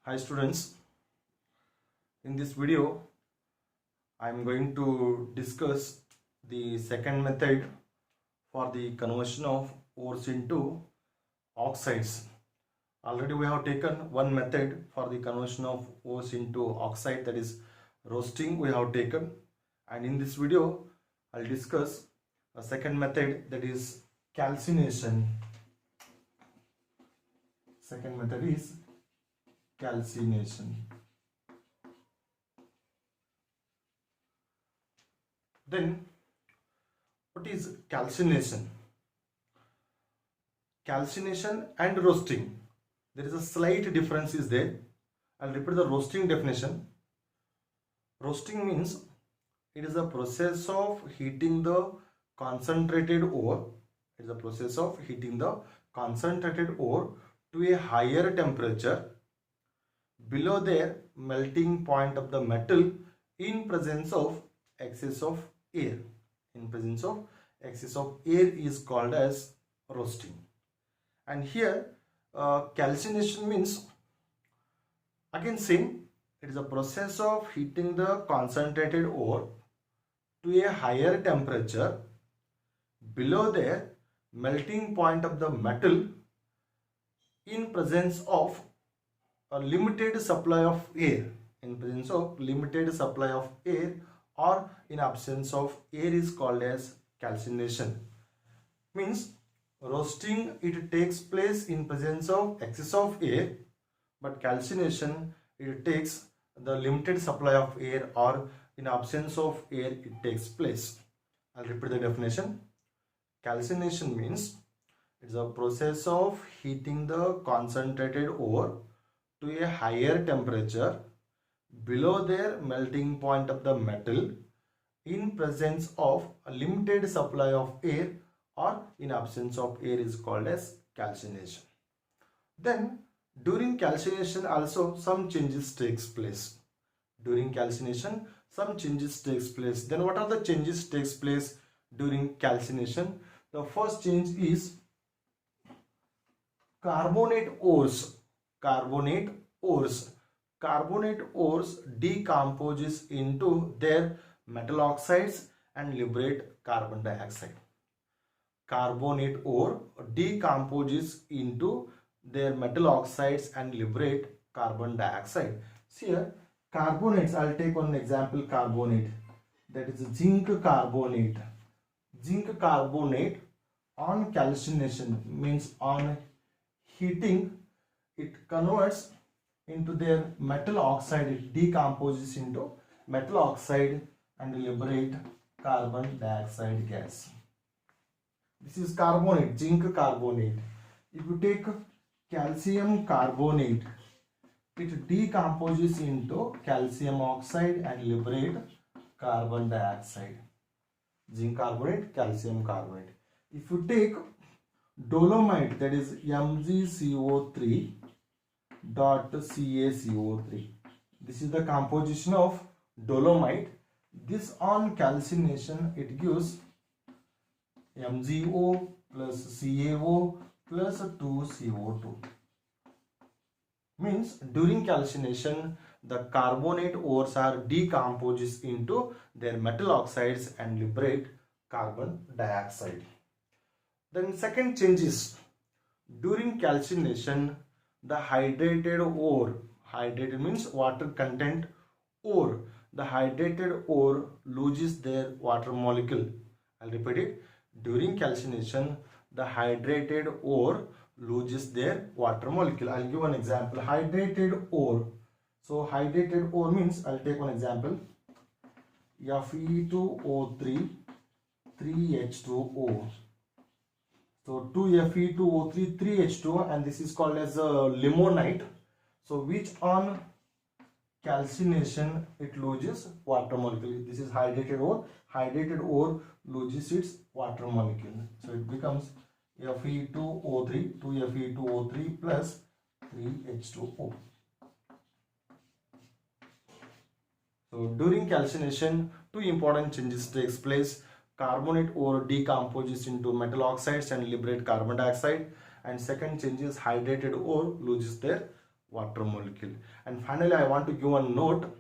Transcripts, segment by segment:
Hi students, in this video I am going to discuss the second method for the conversion of ores into oxides. Already we have taken one method for the conversion of ores into oxide, that is roasting we have taken, and in this video I'll discuss a second method, that is calcination. Second method is calcination. Then what is calcination? Calcination and roasting, there is a slight difference is there. I'll repeat the roasting definition. Roasting means it is a process of heating the concentrated ore. It is a process of heating the concentrated ore to a higher temperature below their melting point of the metal in presence of excess of air. In presence of excess of air is called as roasting. And here calcination means, again same, it is a process of heating the concentrated ore to a higher temperature below their melting point of the metal in presence of a limited supply of air. In presence of limited supply of air or in absence of air is called as calcination. Means roasting, it takes place in presence of excess of air, but calcination, it takes the limited supply of air or in absence of air it takes place. I'll repeat the definition. Calcination means it's a process of heating the concentrated ore to a higher temperature below their melting point of the metal in presence of a limited supply of air or in absence of air is called as calcination. Then during calcination also some changes takes place. During calcination some changes takes place. Then what are the changes takes place during calcination? The first change is carbonate ores. Carbonate ores. Carbonate ores decomposes into their metal oxides and liberate carbon dioxide. Carbonate ore decomposes into their metal oxides and liberate carbon dioxide. See here, carbonates, I'll take one example carbonate, that is zinc carbonate. Zinc carbonate on calcination means on heating, it converts into their metal oxide, it decomposes into metal oxide and liberate carbon dioxide gas. This is carbonate, zinc carbonate. If you take calcium carbonate, it decomposes into calcium oxide and liberate carbon dioxide. Zinc carbonate, calcium carbonate. If you take dolomite, that is MgCO3 dot CaCO3. This is the composition of dolomite. This on calcination, it gives MgO plus CaO plus 2CO2. Means during calcination the carbonate ores are decomposed into their metal oxides and liberate carbon dioxide. Then second change is during calcination the hydrated ore, hydrated means water content ore, the hydrated ore loses their water molecule. I'll repeat it. During calcination the hydrated ore loses their water molecule. I'll give an example. Hydrated ore. So hydrated ore means, I'll take one example. Fe2O3 3H2O. So 2Fe2O3 3H2O, and this is called as a limonite. So which on calcination it loses water molecule. This is hydrated ore. Hydrated ore loses its water molecule. So it becomes Fe2O3, 2Fe2O3 plus 3H2O. So during calcination, two important changes takes place. Carbonate ore decomposes into metal oxides and liberate carbon dioxide. And second change is hydrated ore loses their water molecule. And finally, I want to give a note.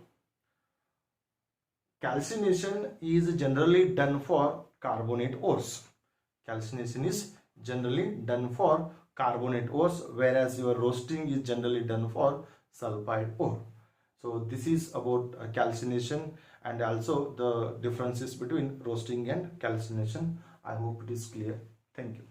Calcination is generally done for carbonate ores. Calcination is generally done for carbonate ores, whereas your roasting is generally done for sulfide ore. So this is about calcination and also the differences between roasting and calcination. I hope it is clear. Thank you.